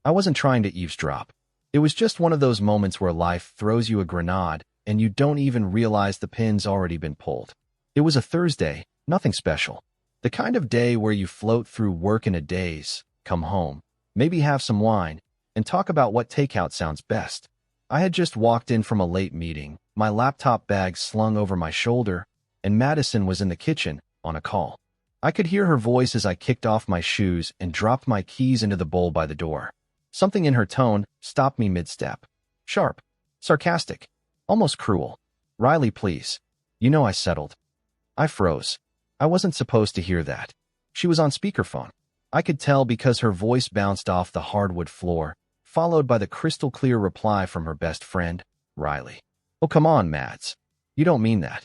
I wasn't trying to eavesdrop. It was just one of those moments where life throws you a grenade and you don't even realize the pin's already been pulled. It was a Thursday, nothing special. The kind of day where you float through work in a daze, come home, maybe have some wine, and talk about what takeout sounds best. I had just walked in from a late meeting, my laptop bag slung over my shoulder, and Madison was in the kitchen, on a call. I could hear her voice as I kicked off my shoes and dropped my keys into the bowl by the door. Something in her tone stopped me mid-step. Sharp, sarcastic, almost cruel. "Riley, please." You know, I settled. I froze. I wasn't supposed to hear that. She was on speakerphone. I could tell because her voice bounced off the hardwood floor, followed by the crystal-clear reply from her best friend, Riley. "Oh, come on, Mads. You don't mean that."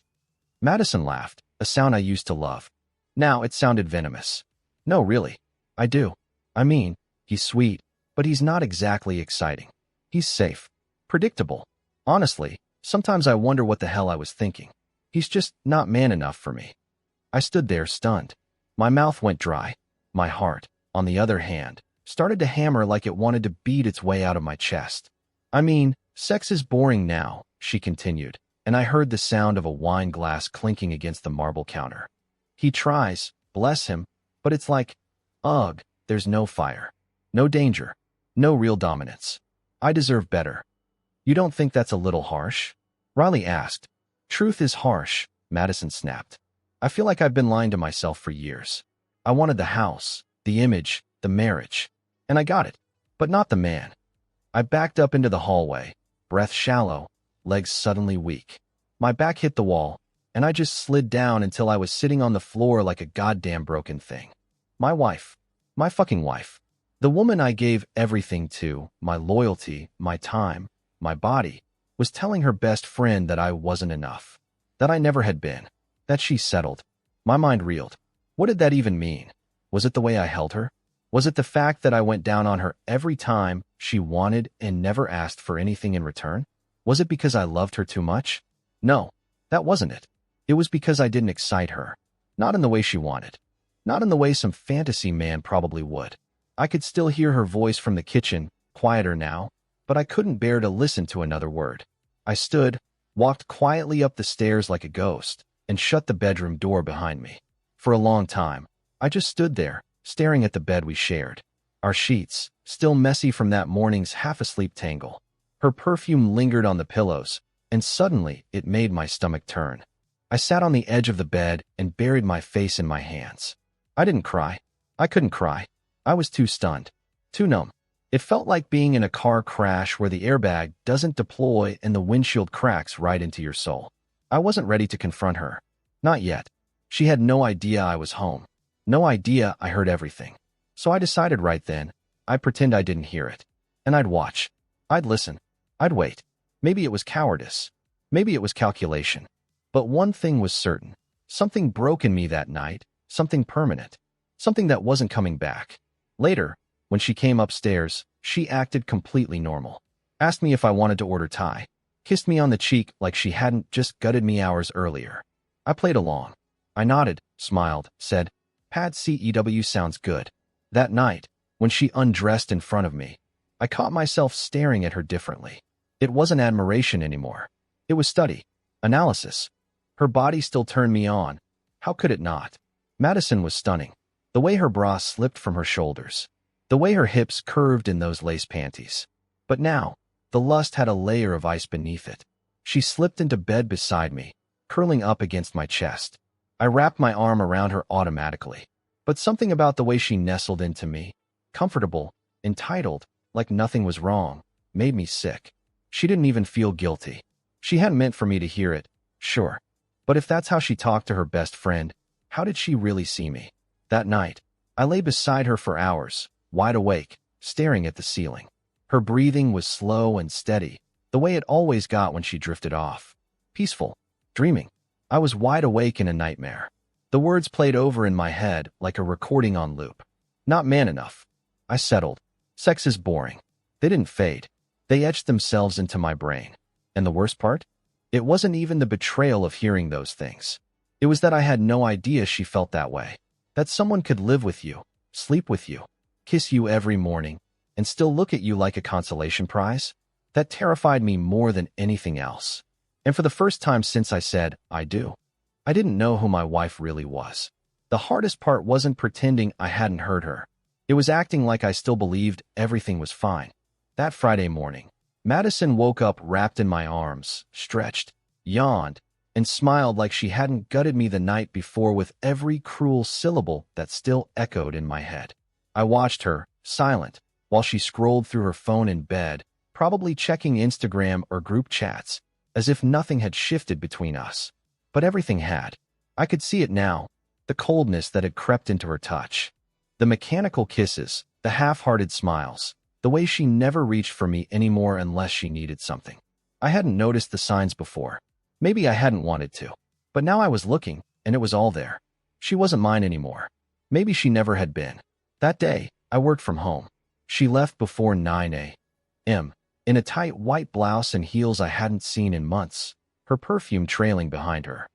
Madison laughed, a sound I used to love. Now it sounded venomous. "No, really. I do. I mean, he's sweet, but he's not exactly exciting. He's safe. Predictable. Honestly, sometimes I wonder what the hell I was thinking. He's just not man enough for me." I stood there stunned. My mouth went dry. My heart, on the other hand, started to hammer like it wanted to beat its way out of my chest. "I mean, sex is boring now," she continued, and I heard the sound of a wine glass clinking against the marble counter. "He tries, bless him, but it's like, ugh, there's no fire, no danger, no real dominance. I deserve better." "You don't think that's a little harsh?" Riley asked. "Truth is harsh," Madison snapped. "I feel like I've been lying to myself for years. I wanted the house, the image, the marriage, and I got it, but not the man." I backed up into the hallway, breath shallow, legs suddenly weak. My back hit the wall, and I just slid down until I was sitting on the floor like a goddamn broken thing. My wife. My fucking wife. The woman I gave everything to, my loyalty, my time, my body, was telling her best friend that I wasn't enough, that I never had been, that she settled. My mind reeled. What did that even mean? Was it the way I held her? Was it the fact that I went down on her every time she wanted and never asked for anything in return? Was it because I loved her too much? No, that wasn't it. It was because I didn't excite her. Not in the way she wanted. Not in the way some fantasy man probably would. I could still hear her voice from the kitchen, quieter now, but I couldn't bear to listen to another word. I stood, walked quietly up the stairs like a ghost, and shut the bedroom door behind me. For a long time, I just stood there, staring at the bed we shared. Our sheets, still messy from that morning's half-asleep tangle. Her perfume lingered on the pillows, and suddenly it made my stomach turn. I sat on the edge of the bed and buried my face in my hands. I didn't cry. I couldn't cry. I was too stunned, too numb. It felt like being in a car crash where the airbag doesn't deploy and the windshield cracks right into your soul. I wasn't ready to confront her. Not yet. She had no idea I was home. No idea I heard everything. So I decided right then, I'd pretend I didn't hear it. And I'd watch. I'd listen. I'd wait. Maybe it was cowardice. Maybe it was calculation. But one thing was certain. Something broke in me that night. Something permanent. Something that wasn't coming back. Later, when she came upstairs, she acted completely normal. Asked me if I wanted to order Thai. Kissed me on the cheek like she hadn't just gutted me hours earlier. I played along. I nodded, smiled, said, "Pad CEW sounds good." That night, when she undressed in front of me, I caught myself staring at her differently. It wasn't admiration anymore. It was study, analysis. Her body still turned me on. How could it not? Madison was stunning. The way her bra slipped from her shoulders. The way her hips curved in those lace panties. But now, the lust had a layer of ice beneath it. She slipped into bed beside me, curling up against my chest. I wrapped my arm around her automatically. But something about the way she nestled into me, comfortable, entitled, like nothing was wrong, made me sick. She didn't even feel guilty. She hadn't meant for me to hear it, sure. But if that's how she talked to her best friend, how did she really see me? That night, I lay beside her for hours, wide awake, staring at the ceiling. Her breathing was slow and steady, the way it always got when she drifted off. Peaceful, dreaming. I was wide awake in a nightmare. The words played over in my head like a recording on loop. Not man enough. I settled. Sex is boring. They didn't fade. They etched themselves into my brain. And the worst part? It wasn't even the betrayal of hearing those things. It was that I had no idea she felt that way. That someone could live with you, sleep with you, kiss you every morning, and still look at you like a consolation prize? That terrified me more than anything else. And for the first time since I said, I do, I didn't know who my wife really was. The hardest part wasn't pretending I hadn't heard her. It was acting like I still believed everything was fine. That Friday morning, Madison woke up wrapped in my arms, stretched, yawned, and smiled like she hadn't gutted me the night before with every cruel syllable that still echoed in my head. I watched her, silent, while she scrolled through her phone in bed, probably checking Instagram or group chats, as if nothing had shifted between us. But everything had. I could see it now, the coldness that had crept into her touch. The mechanical kisses, the half-hearted smiles, the way she never reached for me anymore unless she needed something. I hadn't noticed the signs before. Maybe I hadn't wanted to. But now I was looking, and it was all there. She wasn't mine anymore. Maybe she never had been. That day, I worked from home. She left before 9 a.m. in a tight white blouse and heels I hadn't seen in months, her perfume trailing behind her.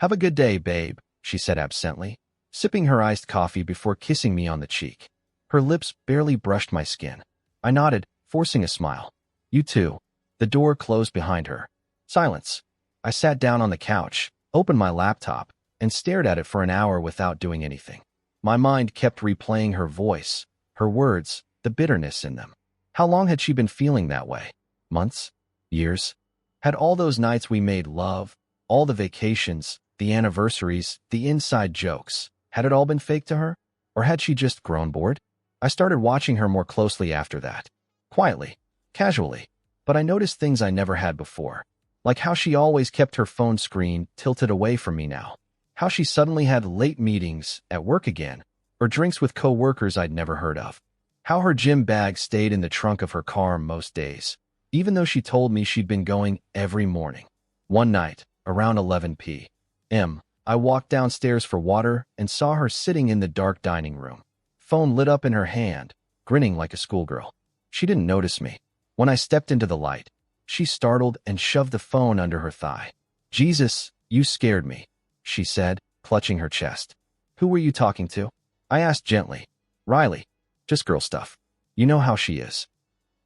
"Have a good day, babe," she said absently, sipping her iced coffee before kissing me on the cheek. Her lips barely brushed my skin. I nodded, forcing a smile. "You too." The door closed behind her. Silence. I sat down on the couch, opened my laptop, and stared at it for an hour without doing anything. My mind kept replaying her voice, her words, the bitterness in them. How long had she been feeling that way? Months? Years? Had all those nights we made love, all the vacations, the anniversaries, the inside jokes, had it all been fake to her? Or had she just grown bored? I started watching her more closely after that. Quietly, casually, but I noticed things I never had before. Like how she always kept her phone screen tilted away from me now. How she suddenly had late meetings at work again, or drinks with co-workers I'd never heard of. How her gym bag stayed in the trunk of her car most days, even though she told me she'd been going every morning. One night, around 11 p.m., I walked downstairs for water and saw her sitting in the dark dining room, phone lit up in her hand, grinning like a schoolgirl. She didn't notice me. When I stepped into the light, she startled and shoved the phone under her thigh. "Jesus, you scared me," she said, clutching her chest. "Who were you talking to?" I asked gently. "Riley. Just girl stuff. You know how she is."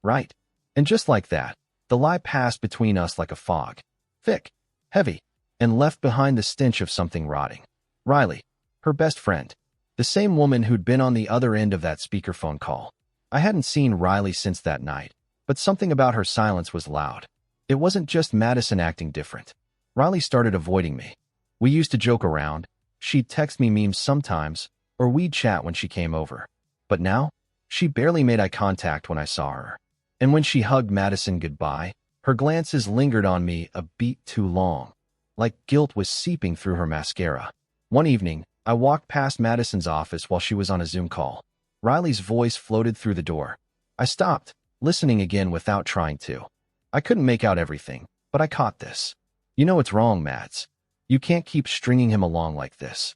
"Right." And just like that, the lie passed between us like a fog. Thick, heavy, and left behind the stench of something rotting. Riley, her best friend. The same woman who'd been on the other end of that speakerphone call. I hadn't seen Riley since that night, but something about her silence was loud. It wasn't just Madison acting different. Riley started avoiding me. We used to joke around. She'd text me memes sometimes, or we'd chat when she came over. But now, she barely made eye contact when I saw her. And when she hugged Madison goodbye, her glances lingered on me a beat too long, like guilt was seeping through her mascara. One evening, I walked past Madison's office while she was on a Zoom call. Riley's voice floated through the door. I stopped, listening again without trying to. I couldn't make out everything, but I caught this. "You know what's wrong, Mads. You can't keep stringing him along like this."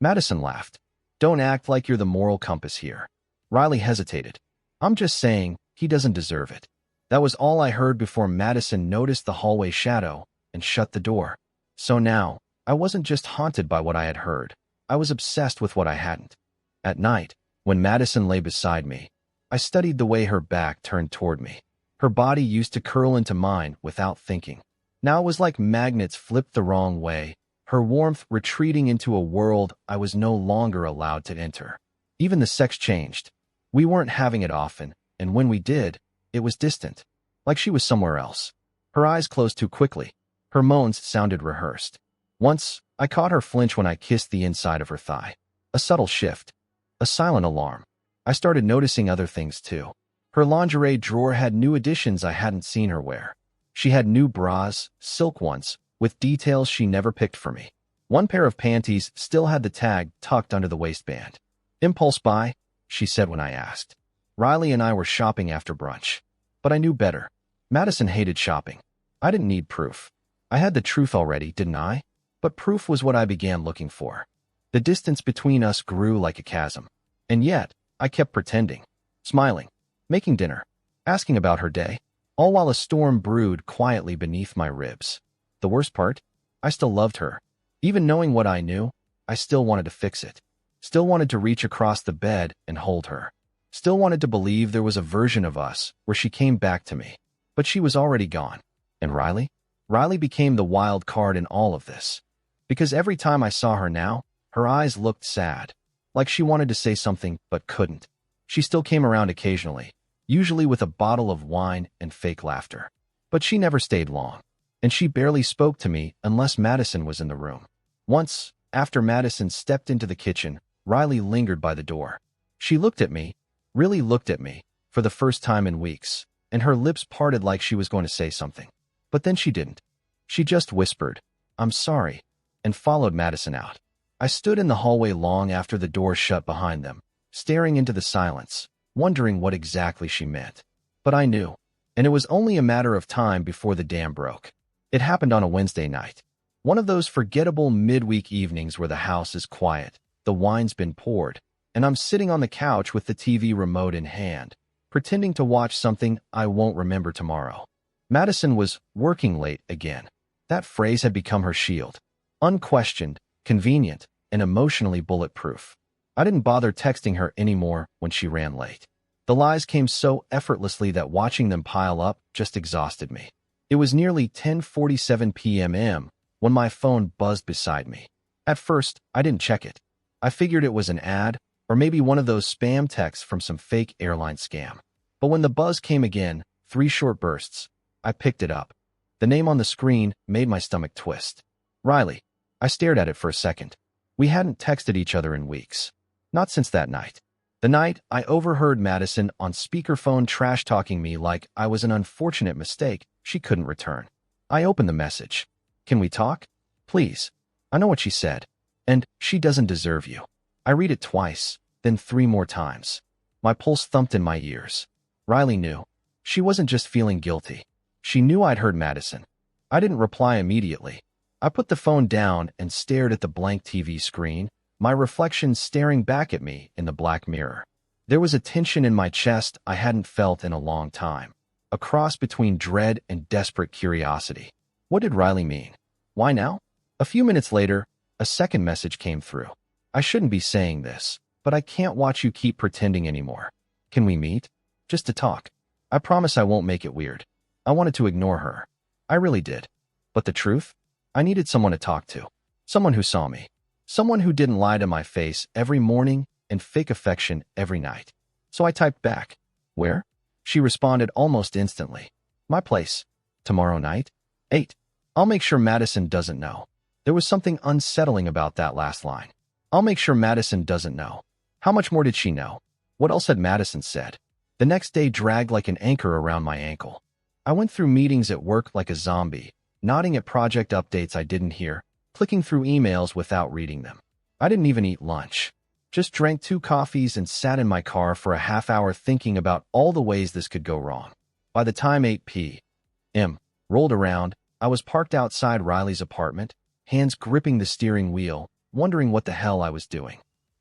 Madison laughed. "Don't act like you're the moral compass here." Riley hesitated. "I'm just saying, he doesn't deserve it." That was all I heard before Madison noticed the hallway shadow and shut the door. So now, I wasn't just haunted by what I had heard. I was obsessed with what I hadn't. At night, when Madison lay beside me, I studied the way her back turned toward me. Her body used to curl into mine without thinking. Now it was like magnets flipped the wrong way, her warmth retreating into a world I was no longer allowed to enter. Even the sex changed. We weren't having it often, and when we did, it was distant, like she was somewhere else. Her eyes closed too quickly. Her moans sounded rehearsed. Once, I caught her flinch when I kissed the inside of her thigh. A subtle shift. A silent alarm. I started noticing other things too. Her lingerie drawer had new additions I hadn't seen her wear. She had new bras, silk ones, with details she never picked for me. One pair of panties still had the tag tucked under the waistband. "Impulse buy?" she said when I asked. Riley and I were shopping after brunch. But I knew better. Madison hated shopping. I didn't need proof. I had the truth already, didn't I? But proof was what I began looking for. The distance between us grew like a chasm. And yet, I kept pretending, smiling, making dinner, asking about her day, all while a storm brewed quietly beneath my ribs. The worst part? I still loved her. Even knowing what I knew, I still wanted to fix it. Still wanted to reach across the bed and hold her. Still wanted to believe there was a version of us where she came back to me. But she was already gone. And Riley? Riley became the wild card in all of this. Because every time I saw her now, her eyes looked sad. Like she wanted to say something but couldn't. She still came around occasionally, usually with a bottle of wine and fake laughter. But she never stayed long. And she barely spoke to me unless Madison was in the room. Once, after Madison stepped into the kitchen, Riley lingered by the door. She looked at me, really looked at me, for the first time in weeks, and her lips parted like she was going to say something. But then she didn't. She just whispered, "I'm sorry," and followed Madison out. I stood in the hallway long after the door shut behind them, staring into the silence, wondering what exactly she meant. But I knew, and it was only a matter of time before the dam broke. It happened on a Wednesday night. One of those forgettable midweek evenings where the house is quiet, the wine's been poured, and I'm sitting on the couch with the TV remote in hand, pretending to watch something I won't remember tomorrow. Madison was working late again. That phrase had become her shield. Unquestioned, convenient, and emotionally bulletproof. I didn't bother texting her anymore when she ran late. The lies came so effortlessly that watching them pile up just exhausted me. It was nearly 10:47 p.m. when my phone buzzed beside me. At first, I didn't check it. I figured it was an ad, or maybe one of those spam texts from some fake airline scam. But when the buzz came again, 3 short bursts, I picked it up. The name on the screen made my stomach twist. Riley. I stared at it for a second. We hadn't texted each other in weeks. Not since that night. The night I overheard Madison on speakerphone trash-talking me like I was an unfortunate mistake she couldn't return. I opened the message. "Can we talk? Please." I know what she said. And "she doesn't deserve you." I read it twice, then 3 more times. My pulse thumped in my ears. Riley knew. She wasn't just feeling guilty. She knew I'd heard Madison. I didn't reply immediately. I put the phone down and stared at the blank TV screen, my reflection staring back at me in the black mirror. There was a tension in my chest I hadn't felt in a long time, a cross between dread and desperate curiosity. What did Riley mean? Why now? A few minutes later, a second message came through. "I shouldn't be saying this, but I can't watch you keep pretending anymore. Can we meet? Just to talk. I promise I won't make it weird." I wanted to ignore her. I really did. But the truth? I needed someone to talk to. Someone who saw me. Someone who didn't lie to my face every morning and fake affection every night. So I typed back. "Where?" She responded almost instantly. "My place. Tomorrow night? 8. I'll make sure Madison doesn't know." There was something unsettling about that last line. I'll make sure Madison doesn't know. How much more did she know? What else had Madison said? The next day dragged like an anchor around my ankle. I went through meetings at work like a zombie, nodding at project updates I didn't hear, clicking through emails without reading them. I didn't even eat lunch. Just drank 2 coffees and sat in my car for a half hour thinking about all the ways this could go wrong. By the time 8 p.m. rolled around, I was parked outside Riley's apartment, hands gripping the steering wheel, wondering what the hell I was doing.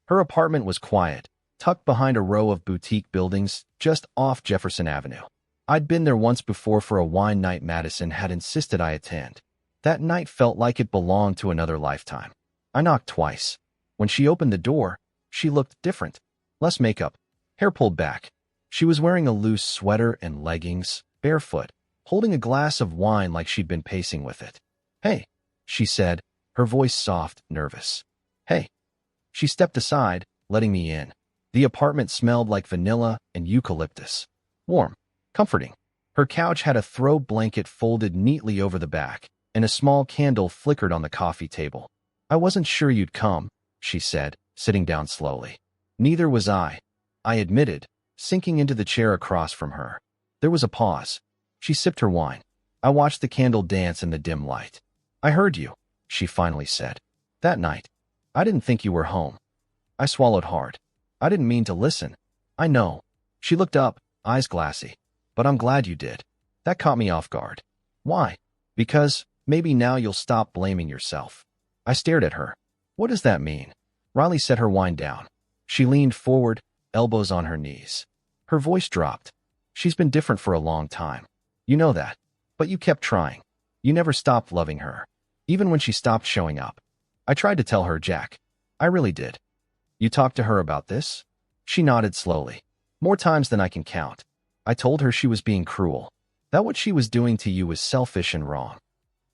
Her apartment was quiet, tucked behind a row of boutique buildings just off Jefferson Avenue. I'd been there once before for a wine night Madison had insisted I attend. That night felt like it belonged to another lifetime. I knocked twice. When she opened the door, she looked different. Less makeup, hair pulled back. She was wearing a loose sweater and leggings, barefoot, holding a glass of wine like she'd been pacing with it. "Hey," she said, her voice soft, nervous. "Hey." She stepped aside, letting me in. The apartment smelled like vanilla and eucalyptus. Warm. Comforting. Her couch had a throw blanket folded neatly over the back, and a small candle flickered on the coffee table. "I wasn't sure you'd come," she said, sitting down slowly. "Neither was I admitted, sinking into the chair across from her. There was a pause. She sipped her wine. I watched the candle dance in the dim light. "I heard you," she finally said. "That night. I didn't think you were home." I swallowed hard. "I didn't mean to listen." "I know." She looked up, eyes glassy. "But I'm glad you did." That caught me off guard. "Why?" "Because maybe now you'll stop blaming yourself." I stared at her. "What does that mean?" Riley set her wine down. She leaned forward, elbows on her knees. Her voice dropped. "She's been different for a long time. You know that. But you kept trying. You never stopped loving her. Even when she stopped showing up." I tried to tell her, "Jack. I really did." "You talked to her about this?" She nodded slowly. More times than I can count. I told her she was being cruel, that what she was doing to you was selfish and wrong.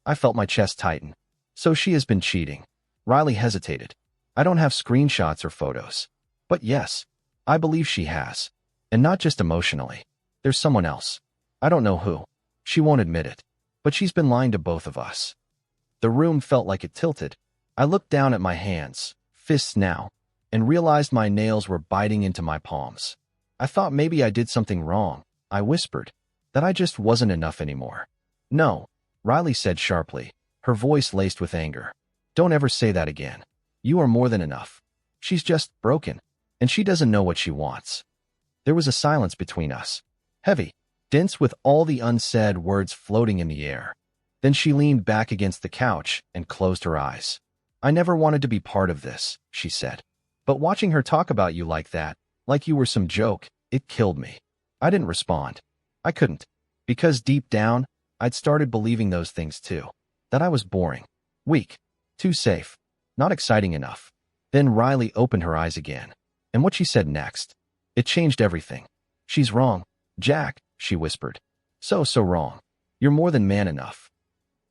I felt my chest tighten. So she has been cheating. Riley hesitated. I don't have screenshots or photos. But yes, I believe she has. And not just emotionally. There's someone else. I don't know who. She won't admit it. But she's been lying to both of us. The room felt like it tilted. I looked down at my hands, fists now, and realized my nails were biting into my palms. I thought maybe I did something wrong. I whispered. That I just wasn't enough anymore. No, Riley said sharply, her voice laced with anger. Don't ever say that again. You are more than enough. She's just broken, and she doesn't know what she wants. There was a silence between us. Heavy, dense with all the unsaid words floating in the air. Then she leaned back against the couch and closed her eyes. I never wanted to be part of this, she said. But watching her talk about you like that, like you were some joke, it killed me. I didn't respond. I couldn't. Because deep down, I'd started believing those things too. That I was boring, weak, too safe, not exciting enough. Then Riley opened her eyes again. And what she said next, it changed everything. She's wrong, Jack, she whispered. So wrong. You're more than man enough.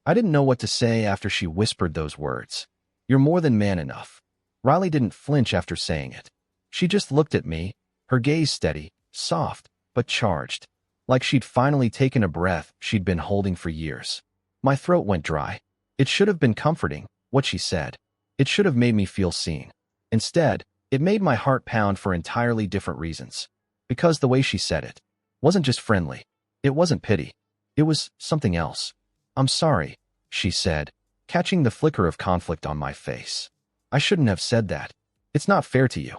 I didn't know what to say after she whispered those words. You're more than man enough. Riley didn't flinch after saying it. She just looked at me, her gaze steady, soft, but charged. Like she'd finally taken a breath she'd been holding for years. My throat went dry. It should have been comforting, what she said. It should have made me feel seen. Instead, it made my heart pound for entirely different reasons. Because the way she said it wasn't just friendly. It wasn't pity. It was something else. I'm sorry, she said, catching the flicker of conflict on my face. I shouldn't have said that. It's not fair to you.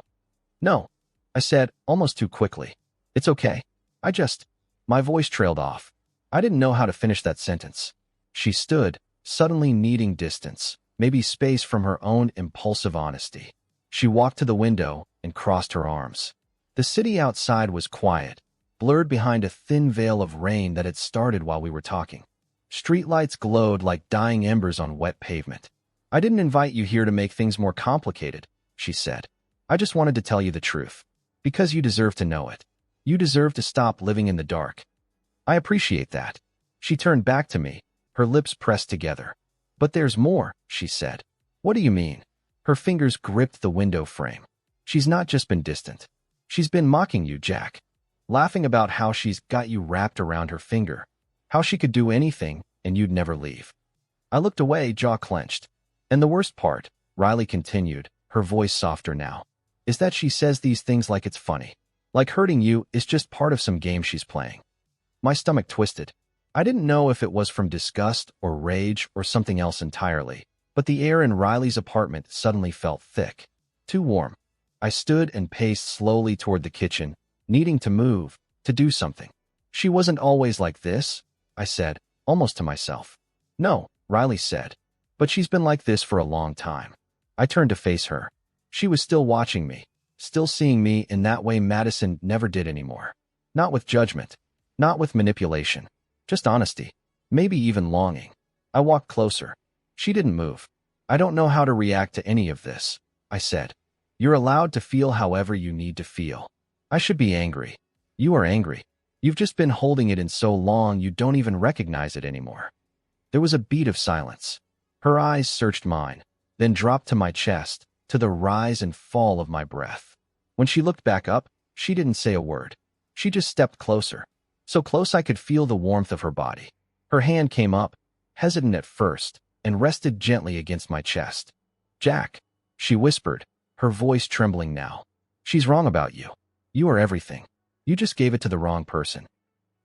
No, I said, almost too quickly. It's okay. My voice trailed off. I didn't know how to finish that sentence. She stood, suddenly needing distance, maybe space from her own impulsive honesty. She walked to the window and crossed her arms. The city outside was quiet, blurred behind a thin veil of rain that had started while we were talking. Streetlights glowed like dying embers on wet pavement. I didn't invite you here to make things more complicated, she said. I just wanted to tell you the truth. Because you deserve to know it. You deserve to stop living in the dark. I appreciate that. She turned back to me, her lips pressed together. But there's more, she said. What do you mean? Her fingers gripped the window frame. She's not just been distant. She's been mocking you, Jack. Laughing about how she's got you wrapped around her finger. How she could do anything and you'd never leave. I looked away, jaw clenched. And the worst part, Riley continued, her voice softer now, is that she says these things like it's funny. Like hurting you is just part of some game she's playing. My stomach twisted. I didn't know if it was from disgust or rage or something else entirely, but the air in Riley's apartment suddenly felt thick. Too warm. I stood and paced slowly toward the kitchen, needing to move, to do something. She wasn't always like this, I said, almost to myself. No, Riley said. But she's been like this for a long time. I turned to face her. She was still watching me, still seeing me in that way Madison never did anymore. Not with judgment, not with manipulation, just honesty, maybe even longing. I walked closer. She didn't move. I don't know how to react to any of this, I said. You're allowed to feel however you need to feel. I should be angry. You are angry. You've just been holding it in so long you don't even recognize it anymore. There was a beat of silence. Her eyes searched mine, then dropped to my chest, to the rise and fall of my breath. When she looked back up, she didn't say a word. She just stepped closer, so close I could feel the warmth of her body. Her hand came up, hesitant at first, and rested gently against my chest. Jack, she whispered, her voice trembling now. She's wrong about you. You are everything. You just gave it to the wrong person.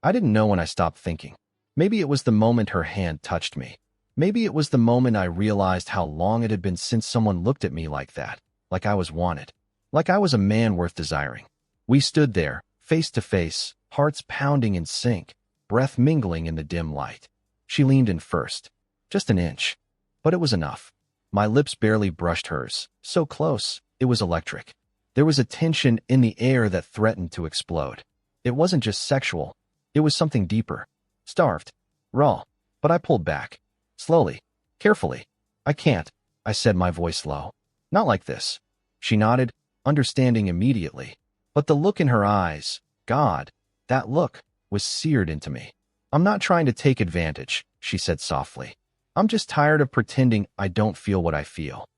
I didn't know when I stopped thinking. Maybe it was the moment her hand touched me. Maybe it was the moment I realized how long it had been since someone looked at me like that, like I was wanted, like I was a man worth desiring. We stood there, face to face, hearts pounding in sync, breath mingling in the dim light. She leaned in first, just an inch, but it was enough. My lips barely brushed hers, so close, it was electric. There was a tension in the air that threatened to explode. It wasn't just sexual, it was something deeper, starved, raw, but I pulled back. Slowly, carefully. I can't, I said, my voice low. Not like this. She nodded, understanding immediately. But the look in her eyes, God, that look, was seared into me. I'm not trying to take advantage, she said softly. I'm just tired of pretending I don't feel what I feel.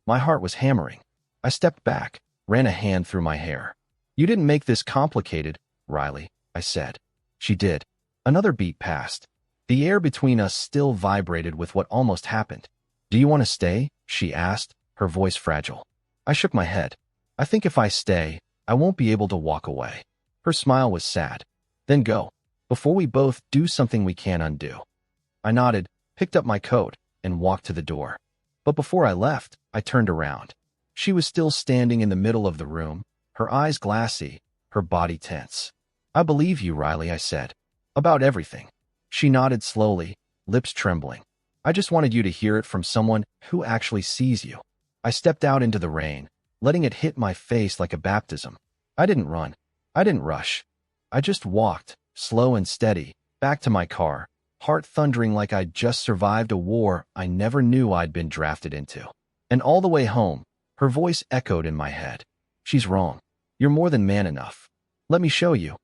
My heart was hammering. I stepped back, ran a hand through my hair. You didn't make this complicated, Riley, I said. She did. Another beat passed. The air between us still vibrated with what almost happened. Do you want to stay? She asked, her voice fragile. I shook my head. I think if I stay, I won't be able to walk away. Her smile was sad. Then go, before we both do something we can't undo. I nodded, picked up my coat, and walked to the door. But before I left, I turned around. She was still standing in the middle of the room, her eyes glassy, her body tense. I believe you, Riley, I said. About everything. She nodded slowly, lips trembling. I just wanted you to hear it from someone who actually sees you. I stepped out into the rain, letting it hit my face like a baptism. I didn't run. I didn't rush. I just walked, slow and steady, back to my car, heart thundering like I'd just survived a war I never knew I'd been drafted into. And all the way home, her voice echoed in my head. She's wrong. You're more than man enough. Let me show you.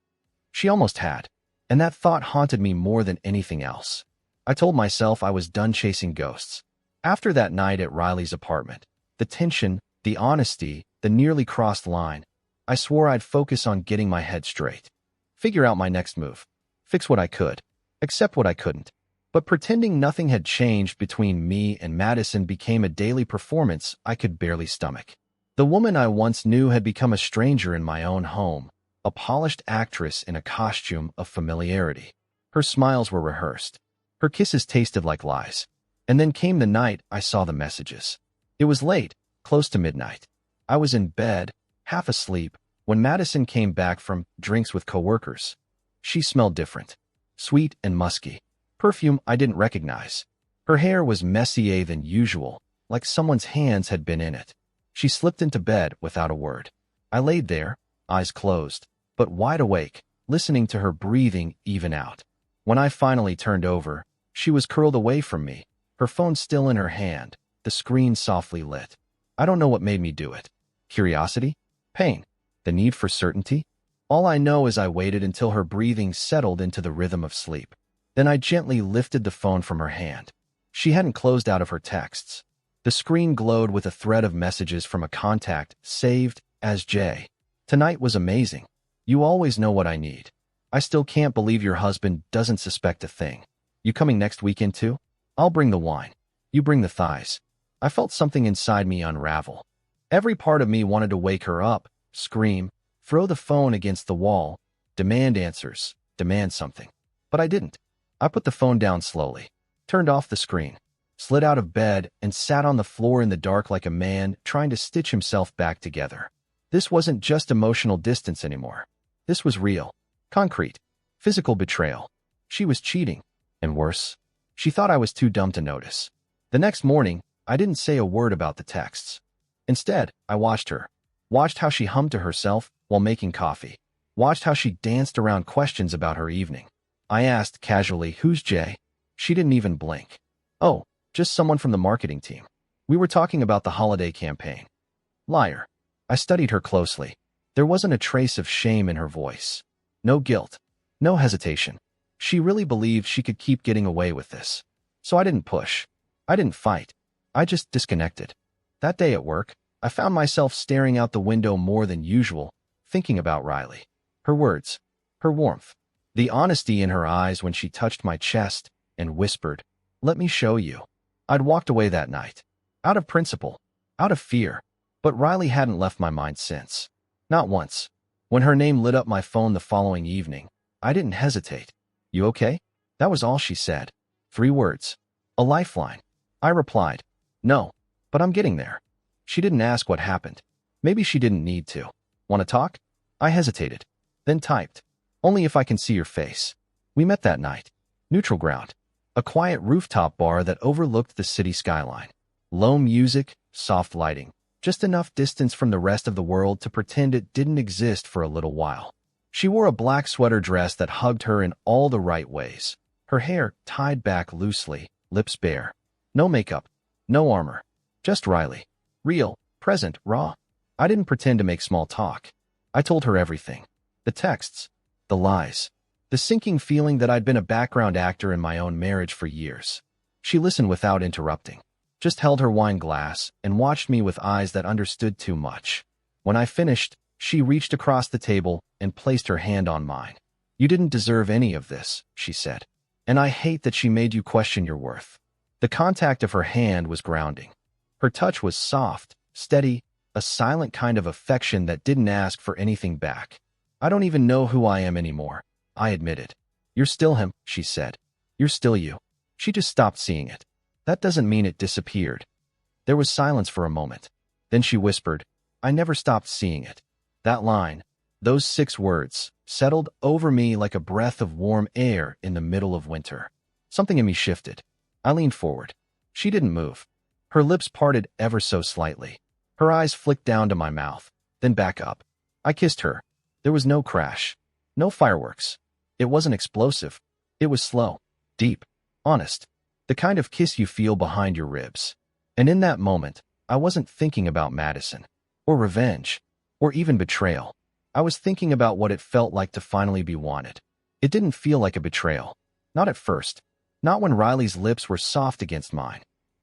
She almost had. And that thought haunted me more than anything else. I told myself I was done chasing ghosts. After that night at Riley's apartment, the tension, the honesty, the nearly crossed line, I swore I'd focus on getting my head straight. Figure out my next move. Fix what I could. Accept what I couldn't. But pretending nothing had changed between me and Madison became a daily performance I could barely stomach. The woman I once knew had become a stranger in my own home, a polished actress in a costume of familiarity. Her smiles were rehearsed. Her kisses tasted like lies. And then came the night I saw the messages. It was late, close to midnight. I was in bed, half asleep, when Madison came back from drinks with coworkers. She smelled different. Sweet and musky. Perfume I didn't recognize. Her hair was messier than usual, like someone's hands had been in it. She slipped into bed without a word. I laid there, eyes closed, but wide awake, listening to her breathing even out. When I finally turned over, she was curled away from me, her phone still in her hand, the screen softly lit. I don't know what made me do it. Curiosity? Pain? The need for certainty? All I know is I waited until her breathing settled into the rhythm of sleep. Then I gently lifted the phone from her hand. She hadn't closed out of her texts. The screen glowed with a thread of messages from a contact saved as J. Tonight was amazing. You always know what I need. I still can't believe your husband doesn't suspect a thing. You coming next weekend too? I'll bring the wine. You bring the thighs. I felt something inside me unravel. Every part of me wanted to wake her up, scream, throw the phone against the wall, demand answers, demand something. But I didn't. I put the phone down slowly, turned off the screen, slid out of bed, and sat on the floor in the dark like a man trying to stitch himself back together. This wasn't just emotional distance anymore. This was real, concrete, physical betrayal. She was cheating, and worse, she thought I was too dumb to notice. The next morning, I didn't say a word about the texts. Instead, I watched her, watched how she hummed to herself while making coffee, watched how she danced around questions about her evening. I asked casually, "Who's Jay?" She didn't even blink. "Oh, just someone from the marketing team. We were talking about the holiday campaign." Liar. I studied her closely. There wasn't a trace of shame in her voice. No guilt. No hesitation. She really believed she could keep getting away with this. So I didn't push. I didn't fight. I just disconnected. That day at work, I found myself staring out the window more than usual, thinking about Riley. Her words. Her warmth. The honesty in her eyes when she touched my chest and whispered, "Let me show you." I'd walked away that night. Out of principle. Out of fear. But Riley hadn't left my mind since. Not once. When her name lit up my phone the following evening, I didn't hesitate. "You okay?" That was all she said. 3 words. A lifeline. I replied, "No, but I'm getting there." She didn't ask what happened. Maybe she didn't need to. "Want to talk?" I hesitated. Then typed, "Only if I can see your face." We met that night. Neutral ground. A quiet rooftop bar that overlooked the city skyline. Low music, soft lighting. Just enough distance from the rest of the world to pretend it didn't exist for a little while. She wore a black sweater dress that hugged her in all the right ways. Her hair tied back loosely, lips bare. No makeup. No armor. Just Riley. Real, present, raw. I didn't pretend to make small talk. I told her everything. The texts, the lies, the sinking feeling that I'd been a background actor in my own marriage for years. She listened without interrupting, just held her wine glass and watched me with eyes that understood too much. When I finished, she reached across the table and placed her hand on mine. "You didn't deserve any of this," she said. "And I hate that she made you question your worth." The contact of her hand was grounding. Her touch was soft, steady, a silent kind of affection that didn't ask for anything back. "I don't even know who I am anymore," I admitted. "You're still him," she said. "You're still you." She just stopped seeing it. "That doesn't mean it disappeared." There was silence for a moment. Then she whispered, "I never stopped seeing it." That line, those 6 words, settled over me like a breath of warm air in the middle of winter. Something in me shifted. I leaned forward. She didn't move. Her lips parted ever so slightly. Her eyes flicked down to my mouth, then back up. I kissed her. There was no crash, no fireworks. It wasn't explosive. It was slow, deep, honest. The kind of kiss you feel behind your ribs. And in that moment, I wasn't thinking about Madison, or revenge, or even betrayal. I was thinking about what it felt like to finally be wanted. It didn't feel like a betrayal. Not at first. Not when Riley's lips were soft against mine.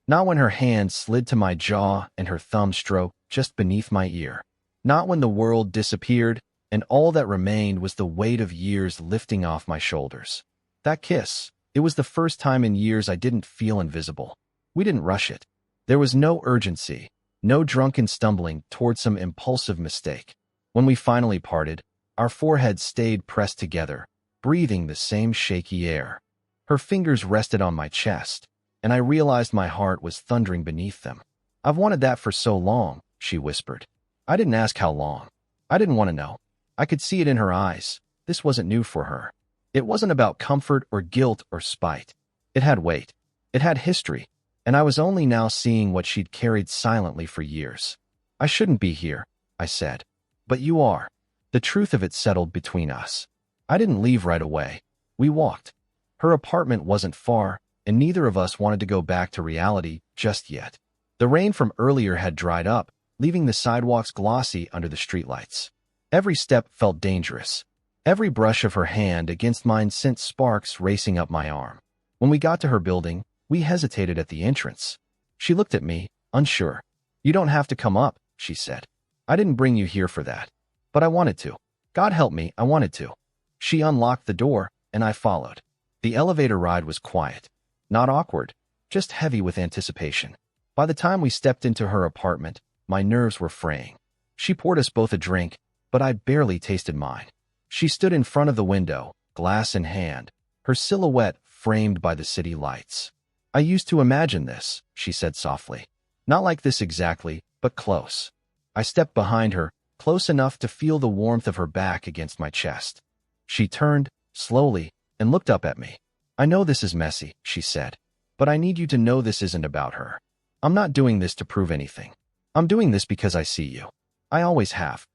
Not when her hand slid to my jaw and her thumb stroked just beneath my ear. Not when the world disappeared and all that remained was the weight of years lifting off my shoulders. That kiss, it was the first time in years I didn't feel invisible. We didn't rush it. There was no urgency, no drunken stumbling toward some impulsive mistake. When we finally parted, our foreheads stayed pressed together, breathing the same shaky air. Her fingers rested on my chest, and I realized my heart was thundering beneath them. "I've wanted that for so long," she whispered. I didn't ask how long. I didn't want to know. I could see it in her eyes. This wasn't new for her. It wasn't about comfort or guilt or spite. It had weight. It had history, and I was only now seeing what she'd carried silently for years. "I shouldn't be here," I said. "But you are." The truth of it settled between us. I didn't leave right away. We walked. Her apartment wasn't far, and neither of us wanted to go back to reality just yet. The rain from earlier had dried up, leaving the sidewalks glossy under the streetlights. Every step felt dangerous. Every brush of her hand against mine sent sparks racing up my arm. When we got to her building, we hesitated at the entrance. She looked at me, unsure. "You don't have to come up," she said. "I didn't bring you here for that. But I wanted to. God help me, I wanted to." She unlocked the door, and I followed. The elevator ride was quiet. Not awkward, just heavy with anticipation. By the time we stepped into her apartment, my nerves were fraying. She poured us both a drink, but I barely tasted mine. She stood in front of the window, glass in hand, her silhouette framed by the city lights. "I used to imagine this," she said softly. "Not like this exactly, but close." I stepped behind her, close enough to feel the warmth of her back against my chest. She turned, slowly, and looked up at me. "I know this is messy," she said, "but I need you to know this isn't about her. I'm not doing this to prove anything. I'm doing this because I see you. I always have."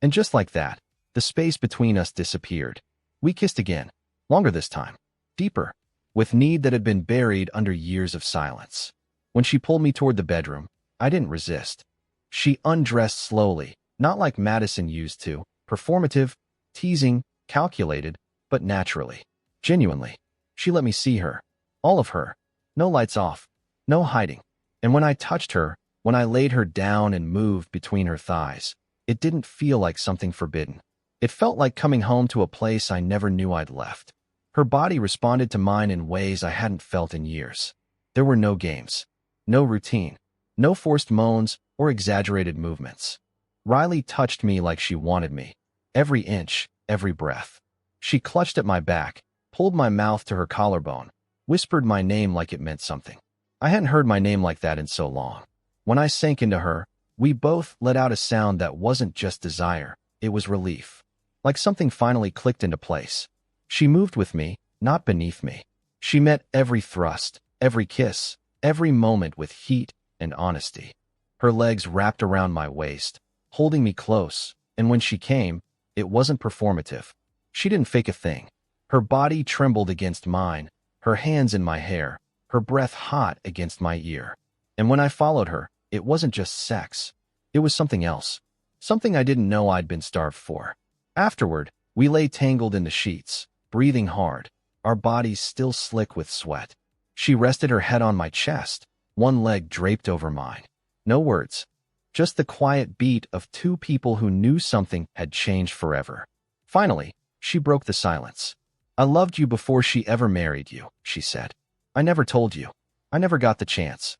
And just like that, the space between us disappeared. We kissed again, longer this time, deeper, with need that had been buried under years of silence. When she pulled me toward the bedroom, I didn't resist. She undressed slowly, not like Madison used to, performative, teasing, calculated, but naturally, genuinely. She let me see her, all of her, no lights off, no hiding. And when I touched her, when I laid her down and moved between her thighs, it didn't feel like something forbidden. It felt like coming home to a place I never knew I'd left. Her body responded to mine in ways I hadn't felt in years. There were no games, no routine, no forced moans or exaggerated movements. Riley touched me like she wanted me, every inch, every breath. She clutched at my back, pulled my mouth to her collarbone, whispered my name like it meant something. I hadn't heard my name like that in so long. When I sank into her, we both let out a sound that wasn't just desire, it was relief. Like something finally clicked into place. She moved with me, not beneath me. She met every thrust, every kiss, every moment with heat and honesty. Her legs wrapped around my waist, holding me close, and when she came, it wasn't performative. She didn't fake a thing. Her body trembled against mine, her hands in my hair, her breath hot against my ear. And when I followed her, it wasn't just sex. It was something else. something I didn't know I'd been starved for. Afterward, we lay tangled in the sheets, breathing hard, our bodies still slick with sweat. She rested her head on my chest, one leg draped over mine. No words, just the quiet beat of two people who knew something had changed forever. Finally, she broke the silence. "I loved you before she ever married you," she said. "I never told you. I never got the chance."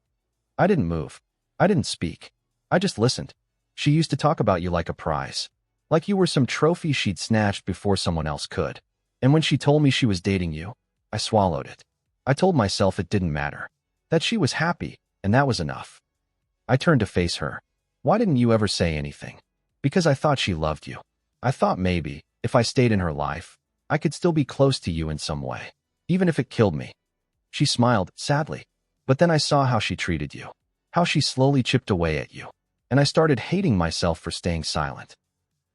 I didn't move. I didn't speak. I just listened. "She used to talk about you like a prize. Like you were some trophy she'd snatched before someone else could. And when she told me she was dating you, I swallowed it. I told myself it didn't matter. That she was happy, and that was enough." I turned to face her. "Why didn't you ever say anything?" "Because I thought she loved you. I thought maybe, if I stayed in her life, I could still be close to you in some way, even if it killed me." She smiled, sadly. "But then I saw how she treated you, how she slowly chipped away at you, and I started hating myself for staying silent."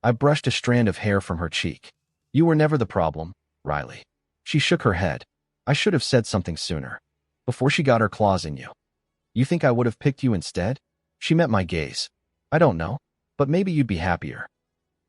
I brushed a strand of hair from her cheek. "You were never the problem, Riley." She shook her head. "I should have said something sooner, before she got her claws in you." "You think I would have picked you instead?" She met my gaze. "I don't know, but maybe you'd be happier."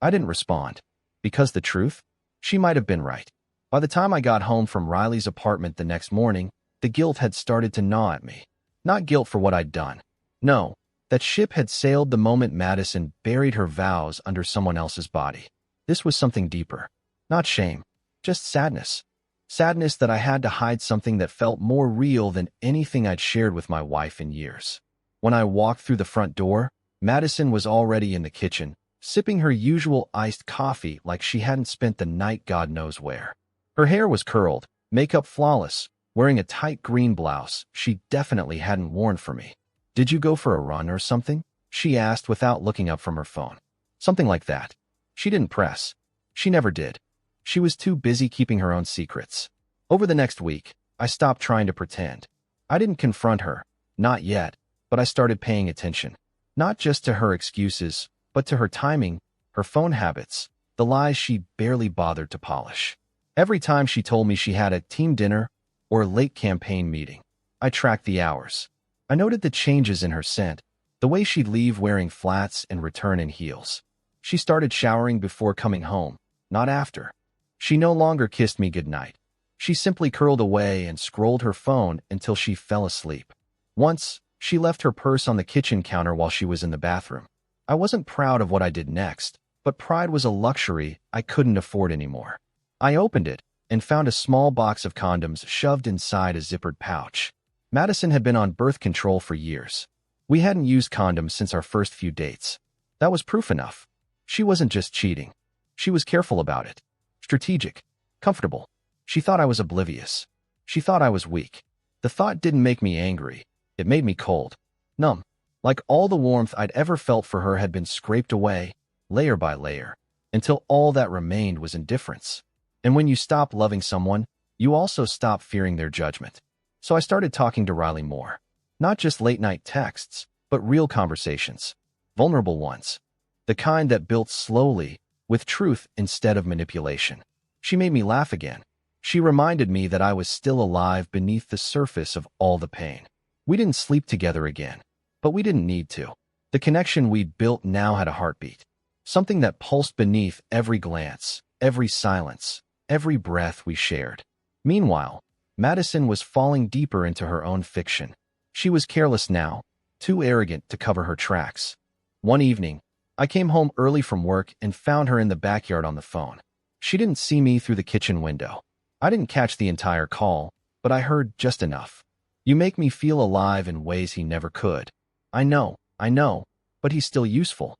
I didn't respond. Because the truth? She might have been right. By the time I got home from Riley's apartment the next morning, the guilt had started to gnaw at me. Not guilt for what I'd done. No, that ship had sailed the moment Madison buried her vows under someone else's body. This was something deeper. Not shame, just sadness. Sadness that I had to hide something that felt more real than anything I'd shared with my wife in years. When I walked through the front door, Madison was already in the kitchen, sipping her usual iced coffee like she hadn't spent the night God knows where. Her hair was curled, makeup flawless, wearing a tight green blouse she definitely hadn't worn for me. "Did you go for a run or something?" she asked without looking up from her phone. "Something like that." She didn't press. She never did. She was too busy keeping her own secrets. Over the next week, I stopped trying to pretend. I didn't confront her, not yet, but I started paying attention. Not just to her excuses, but to her timing, her phone habits, the lies she barely bothered to polish. Every time she told me she had a team dinner or a late campaign meeting, I tracked the hours. I noted the changes in her scent, the way she'd leave wearing flats and return in heels. She started showering before coming home, not after. She no longer kissed me goodnight. She simply curled away and scrolled her phone until she fell asleep. Once, she left her purse on the kitchen counter while she was in the bathroom. I wasn't proud of what I did next, but pride was a luxury I couldn't afford anymore. I opened it and found a small box of condoms shoved inside a zippered pouch. Madison had been on birth control for years. We hadn't used condoms since our first few dates. That was proof enough. She wasn't just cheating. She was careful about it. Strategic. Comfortable. She thought I was oblivious. She thought I was weak. The thought didn't make me angry. It made me cold. Numb. Like all the warmth I'd ever felt for her had been scraped away, layer by layer, until all that remained was indifference. And when you stop loving someone, you also stop fearing their judgment. So I started talking to Riley more. Not just late-night texts, but real conversations. Vulnerable ones. The kind that built slowly, with truth instead of manipulation. She made me laugh again. She reminded me that I was still alive beneath the surface of all the pain. We didn't sleep together again, but we didn't need to. The connection we'd built now had a heartbeat. Something that pulsed beneath every glance, every silence, every breath we shared. Meanwhile, Madison was falling deeper into her own fiction. She was careless now, too arrogant to cover her tracks. One evening, I came home early from work and found her in the backyard on the phone. She didn't see me through the kitchen window. I didn't catch the entire call, but I heard just enough. "You make me feel alive in ways he never could." I know, but he's still useful.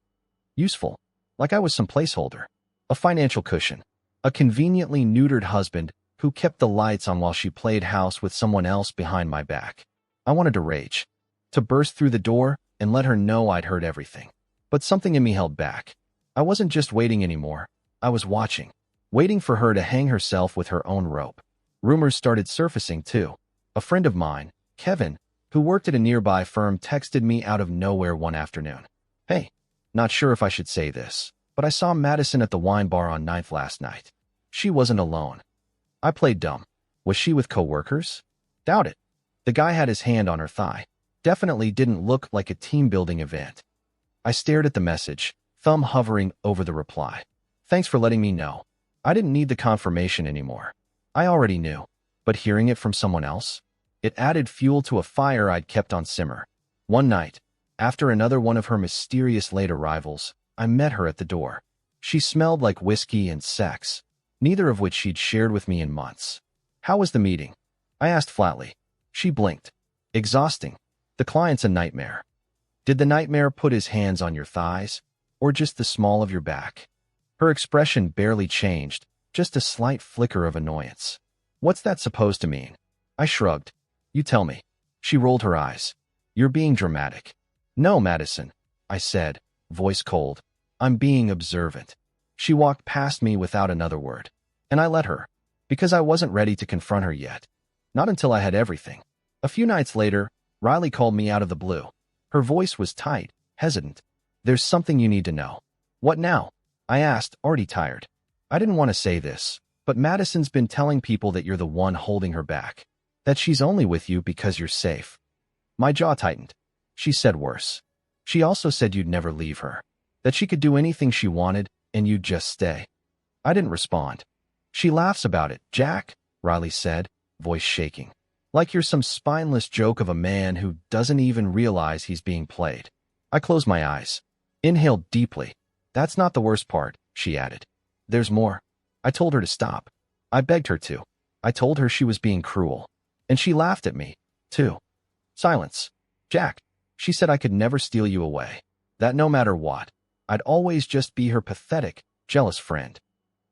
Useful. Like I was some placeholder. A financial cushion. A conveniently neutered husband who kept the lights on while she played house with someone else behind my back. I wanted to rage. To burst through the door and let her know I'd heard everything. But something in me held back. I wasn't just waiting anymore. I was watching. Waiting for her to hang herself with her own rope. Rumors started surfacing too. A friend of mine, Kevin, who worked at a nearby firm, texted me out of nowhere one afternoon. "Hey, not sure if I should say this, but I saw Madison at the wine bar on 9th last night. She wasn't alone." I played dumb. Was she with coworkers? Doubt it. The guy had his hand on her thigh. Definitely didn't look like a team-building event. I stared at the message, thumb hovering over the reply. Thanks for letting me know. I didn't need the confirmation anymore. I already knew. But hearing it from someone else? It added fuel to a fire I'd kept on simmer. One night, after another one of her mysterious late arrivals, I met her at the door. She smelled like whiskey and sex, neither of which she'd shared with me in months. How was the meeting? I asked flatly. She blinked. Exhausting. The client's a nightmare. Did the nightmare put his hands on your thighs, or just the small of your back? Her expression barely changed, just a slight flicker of annoyance. What's that supposed to mean? I shrugged. You tell me. She rolled her eyes. You're being dramatic. No, Madison, I said, voice cold. I'm being observant. She walked past me without another word, and I let her, because I wasn't ready to confront her yet. Not until I had everything. A few nights later, Riley called me out of the blue. Her voice was tight, hesitant. There's something you need to know. What now? I asked, already tired. I didn't want to say this, but Madison's been telling people that you're the one holding her back, that she's only with you because you're safe. My jaw tightened. She said worse. She also said you'd never leave her, that she could do anything she wanted and you'd just stay. I didn't respond. She laughs about it, Jack, Riley said, voice shaking. Like you're some spineless joke of a man who doesn't even realize he's being played. I closed my eyes. Inhaled deeply. That's not the worst part, she added. There's more. I told her to stop. I begged her to. I told her she was being cruel. And she laughed at me, too. Silence. Jack, she said I could never steal you away. That no matter what, I'd always just be her pathetic, jealous friend.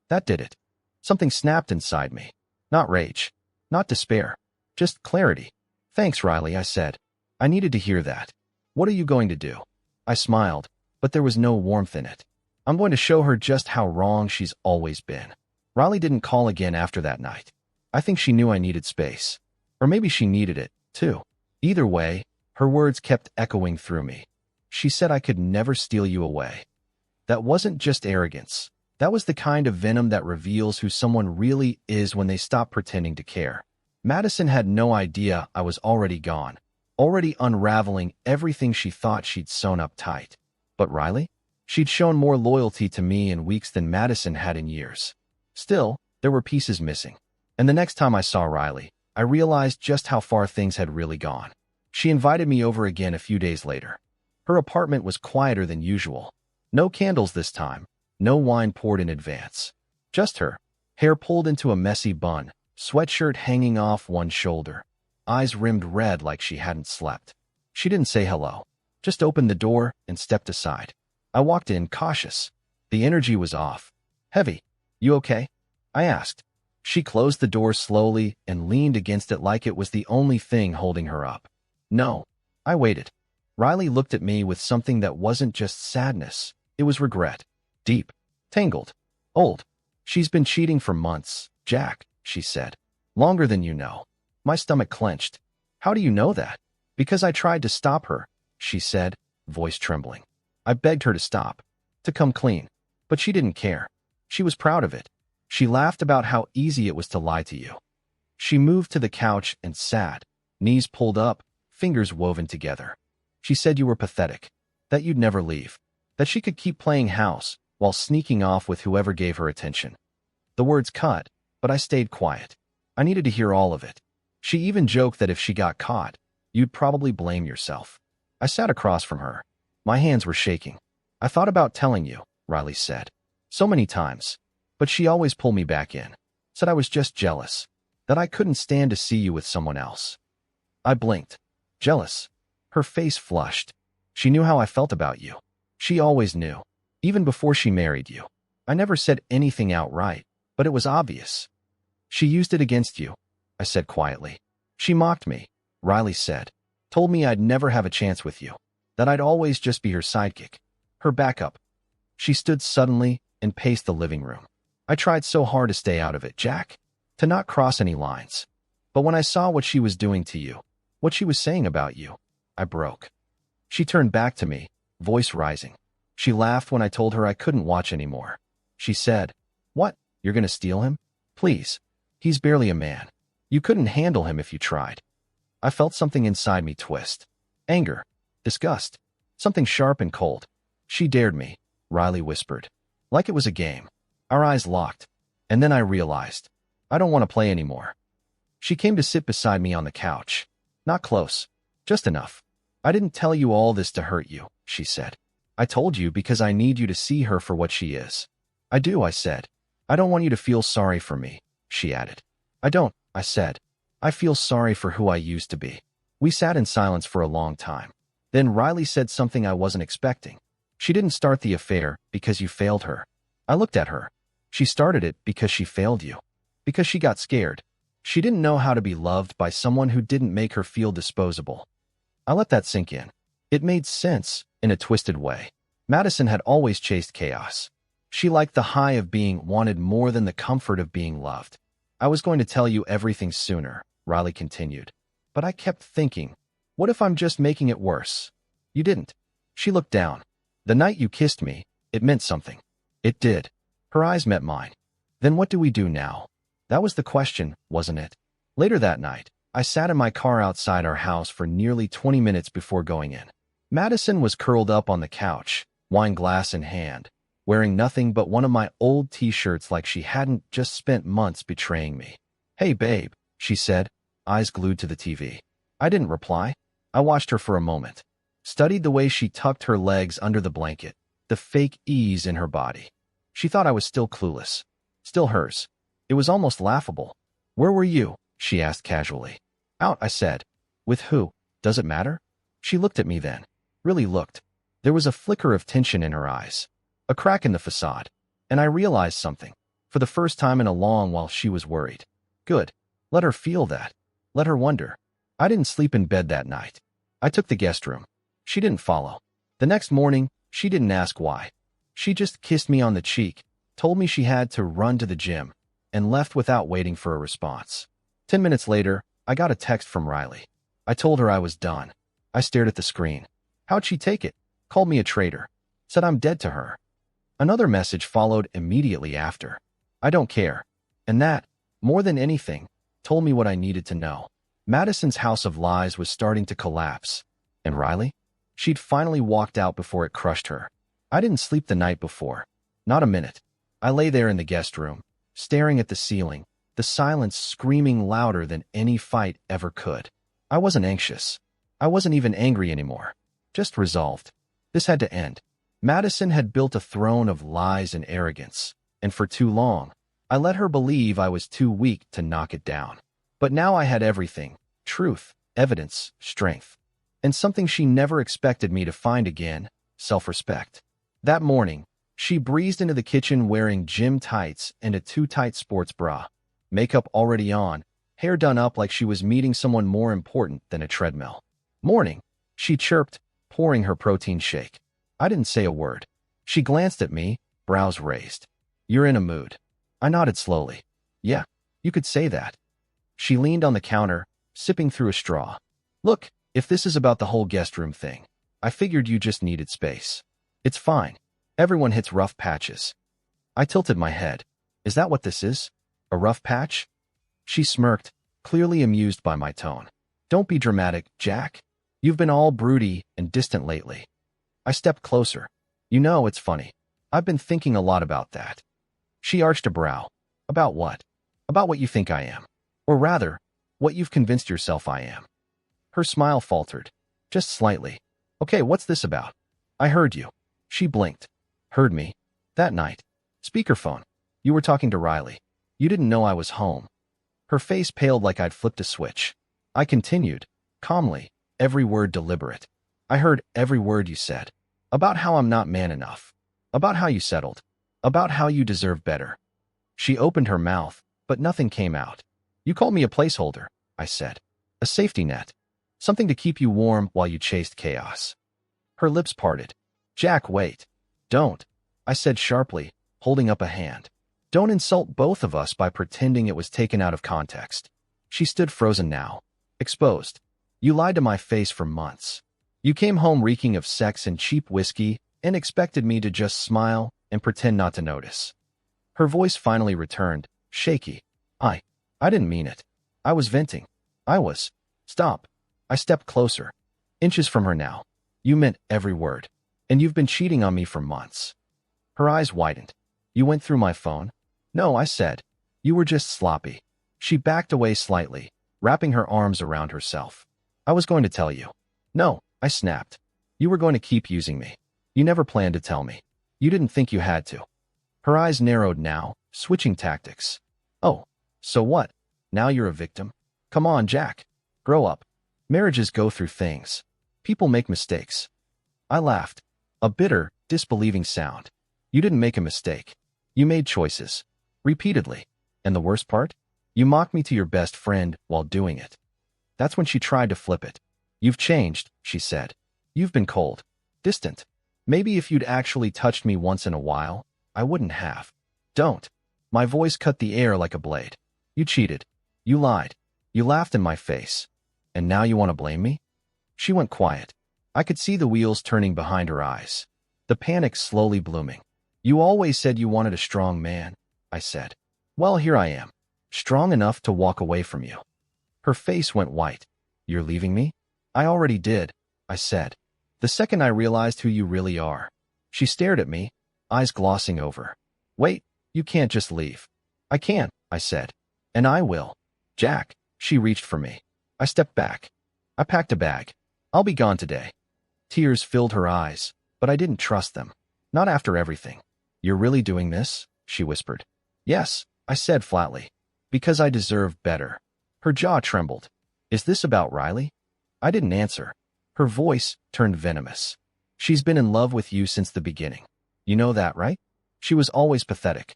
That did it. Something snapped inside me. Not rage. Not despair. Just clarity. Thanks, Riley, I said. I needed to hear that. What are you going to do? I smiled, but there was no warmth in it. I'm going to show her just how wrong she's always been. Riley didn't call again after that night. I think she knew I needed space. Or maybe she needed it, too. Either way, her words kept echoing through me. She said I could never steal you away. That wasn't just arrogance. That was the kind of venom that reveals who someone really is when they stop pretending to care. Madison had no idea I was already gone, already unraveling everything she thought she'd sewn up tight. But Riley? She'd shown more loyalty to me in weeks than Madison had in years. Still, there were pieces missing. And the next time I saw Riley, I realized just how far things had really gone. She invited me over again a few days later. Her apartment was quieter than usual. No candles this time, no wine poured in advance. Just her, hair pulled into a messy bun, sweatshirt hanging off one shoulder, eyes rimmed red like she hadn't slept. She didn't say hello, just opened the door and stepped aside. I walked in, cautious. The energy was off. Heavy. You okay? I asked. She closed the door slowly and leaned against it like it was the only thing holding her up. No. I waited. Riley looked at me with something that wasn't just sadness. It was regret. Deep. Tangled. Old. She's been cheating for months, Jack, she said. Longer than you know. My stomach clenched. How do you know that? Because I tried to stop her, she said, voice trembling. I begged her to stop, to come clean. But she didn't care. She was proud of it. She laughed about how easy it was to lie to you. She moved to the couch and sat, knees pulled up, fingers woven together. She said you were pathetic, that you'd never leave, that she could keep playing house while sneaking off with whoever gave her attention. The words cut, but I stayed quiet. I needed to hear all of it. She even joked that if she got caught, you'd probably blame yourself. I sat across from her. My hands were shaking. I thought about telling you, Riley said. So many times. But she always pulled me back in. Said I was just jealous. That I couldn't stand to see you with someone else. I blinked. Jealous. Her face flushed. She knew how I felt about you. She always knew. Even before she married you. I never said anything outright, but it was obvious. She used it against you, I said quietly. She mocked me, Riley said. Told me I'd never have a chance with you. That I'd always just be her sidekick. Her backup. She stood suddenly and paced the living room. I tried so hard to stay out of it, Jack. To not cross any lines. But when I saw what she was doing to you, what she was saying about you, I broke. She turned back to me, voice rising. She laughed when I told her I couldn't watch anymore. She said, What? You're going to steal him? Please. He's barely a man. You couldn't handle him if you tried. I felt something inside me twist. Anger. Disgust. Something sharp and cold. She dared me. Riley whispered. Like it was a game. Our eyes locked. And then I realized. I don't want to play anymore. She came to sit beside me on the couch. Not close. Just enough. I didn't tell you all this to hurt you, she said. I told you because I need you to see her for what she is. I do, I said. I don't want you to feel sorry for me, she added. I don't, I said. I feel sorry for who I used to be. We sat in silence for a long time. Then Riley said something I wasn't expecting. She didn't start the affair because you failed her. I looked at her. She started it because she failed you. Because she got scared. She didn't know how to be loved by someone who didn't make her feel disposable. I let that sink in. It made sense, in a twisted way. Madison had always chased chaos. She liked the high of being wanted more than the comfort of being loved. I was going to tell you everything sooner, Riley continued. But I kept thinking, what if I'm just making it worse? You didn't. She looked down. The night you kissed me, it meant something. It did. Her eyes met mine. Then what do we do now? That was the question, wasn't it? Later that night, I sat in my car outside our house for nearly 20 minutes before going in. Madison was curled up on the couch, wine glass in hand, wearing nothing but one of my old t-shirts like she hadn't just spent months betraying me. Hey, babe, she said, eyes glued to the TV. I didn't reply. I watched her for a moment, studied the way she tucked her legs under the blanket, the fake ease in her body. She thought I was still clueless, still hers. It was almost laughable. Where were you? She asked casually. Out, I said. With who? Does it matter? She looked at me then. Really looked. There was a flicker of tension in her eyes. A crack in the facade. And I realized something. For the first time in a long while she was worried. Good. Let her feel that. Let her wonder. I didn't sleep in bed that night. I took the guest room. She didn't follow. The next morning, she didn't ask why. She just kissed me on the cheek, told me she had to run to the gym, and left without waiting for a response. 10 minutes later, I got a text from Riley. I told her I was done. I stared at the screen. How'd she take it? Called me a traitor. Said I'm dead to her. Another message followed immediately after. I don't care. And that, more than anything, told me what I needed to know. Madison's house of lies was starting to collapse. And Riley? She'd finally walked out before it crushed her. I didn't sleep the night before. Not a minute. I lay there in the guest room, staring at the ceiling, the silence screaming louder than any fight ever could. I wasn't anxious. I wasn't even angry anymore. Just resolved. This had to end. Madison had built a throne of lies and arrogance, and for too long, I let her believe I was too weak to knock it down. But now I had everything: truth, evidence, strength, and something she never expected me to find again: self-respect. That morning, she breezed into the kitchen wearing gym tights and a too-tight sports bra, makeup already on, hair done up like she was meeting someone more important than a treadmill. Morning, she chirped, pouring her protein shake. I didn't say a word. She glanced at me, brows raised. You're in a mood. I nodded slowly. Yeah, you could say that. She leaned on the counter, sipping through a straw. Look, if this is about the whole guest room thing, I figured you just needed space. It's fine. Everyone hits rough patches. I tilted my head. Is that what this is? A rough patch? She smirked, clearly amused by my tone. Don't be dramatic, Jack. You've been all broody and distant lately. I stepped closer. You know, it's funny. I've been thinking a lot about that. She arched a brow. About what? About what you think I am. Or rather, what you've convinced yourself I am. Her smile faltered. Just slightly. Okay, what's this about? I heard you. She blinked. Heard me. That night. Speakerphone. You were talking to Riley. You didn't know I was home. Her face paled like I'd flipped a switch. I continued, calmly, every word deliberate. I heard every word you said. About how I'm not man enough. About how you settled. About how you deserve better. She opened her mouth, but nothing came out. You called me a placeholder, I said. A safety net. Something to keep you warm while you chased chaos. Her lips parted. Jack, wait. Don't, I said sharply, holding up a hand. Don't insult both of us by pretending it was taken out of context. She stood frozen now, exposed. You lied to my face for months. You came home reeking of sex and cheap whiskey and expected me to just smile and pretend not to notice. Her voice finally returned, shaky. I didn't mean it. I was venting. Stop. I stepped closer, inches from her now. You meant every word. And you've been cheating on me for months. Her eyes widened. You went through my phone? No, I said. You were just sloppy. She backed away slightly, wrapping her arms around herself. I was going to tell you. No, I snapped. You were going to keep using me. You never planned to tell me. You didn't think you had to. Her eyes narrowed now, switching tactics. Oh, so what? Now you're a victim? Come on, Jack. Grow up. Marriages go through things. People make mistakes. I laughed. A bitter, disbelieving sound. You didn't make a mistake. You made choices. Repeatedly. And the worst part? You mocked me to your best friend while doing it. That's when she tried to flip it. You've changed, she said. You've been cold. Distant. Maybe if you'd actually touched me once in a while, I wouldn't have. Don't. My voice cut the air like a blade. You cheated. You lied. You laughed in my face. And now you want to blame me? She went quiet. I could see the wheels turning behind her eyes. The panic slowly blooming. You always said you wanted a strong man, I said. Well, here I am. Strong enough to walk away from you. Her face went white. You're leaving me? I already did, I said. The second I realized who you really are. She stared at me, eyes glossing over. Wait, you can't just leave. I can't, I said. And I will. Jack, she reached for me. I stepped back. I packed a bag. I'll be gone today. Tears filled her eyes, but I didn't trust them. Not after everything. You're really doing this? She whispered. Yes, I said flatly. Because I deserve better. Her jaw trembled. Is this about Riley? I didn't answer. Her voice turned venomous. She's been in love with you since the beginning. You know that, right? She was always pathetic.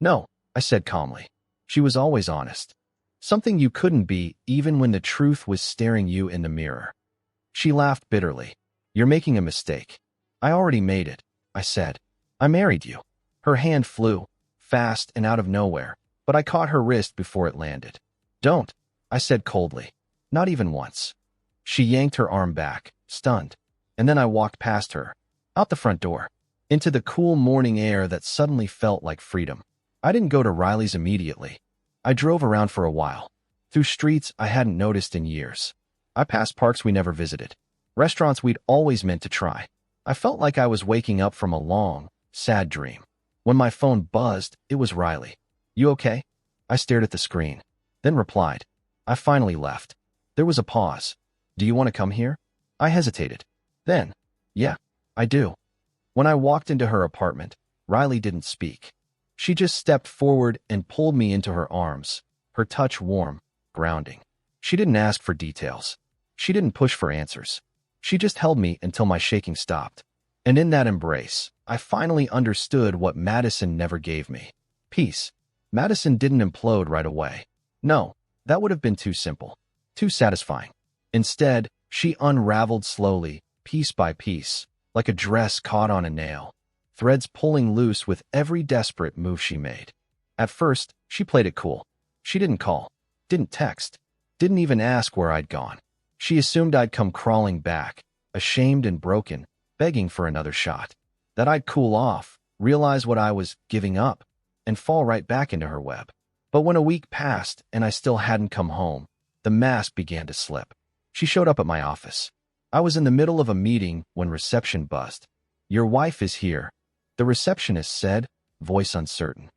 No, I said calmly. She was always honest. Something you couldn't be even when the truth was staring you in the mirror. She laughed bitterly. You're making a mistake. I already made it, I said. I married you. Her hand flew, fast and out of nowhere, but I caught her wrist before it landed. Don't, I said coldly. Not even once. She yanked her arm back, stunned, and then I walked past her, out the front door, into the cool morning air that suddenly felt like freedom. I didn't go to Riley's immediately. I drove around for a while, through streets I hadn't noticed in years. I passed parks we never visited, restaurants we'd always meant to try. I felt like I was waking up from a long, sad dream. When my phone buzzed, it was Riley. You okay? I stared at the screen, then replied. I finally left. There was a pause. Do you want to come here? I hesitated. Then, yeah, I do. When I walked into her apartment, Riley didn't speak. She just stepped forward and pulled me into her arms, her touch warm, grounding. She didn't ask for details. She didn't push for answers. She just held me until my shaking stopped. And in that embrace, I finally understood what Madison never gave me. Peace. Madison didn't implode right away. No, that would have been too simple, too satisfying. Instead, she unraveled slowly, piece by piece, like a dress caught on a nail, threads pulling loose with every desperate move she made. At first, she played it cool. She didn't call, didn't text, didn't even ask where I'd gone. She assumed I'd come crawling back, ashamed and broken, begging for another shot. That I'd cool off, realize what I was giving up, and fall right back into her web. But when a week passed and I still hadn't come home, the mask began to slip. She showed up at my office. I was in the middle of a meeting when reception buzzed. Your wife is here, the receptionist said, voice uncertain.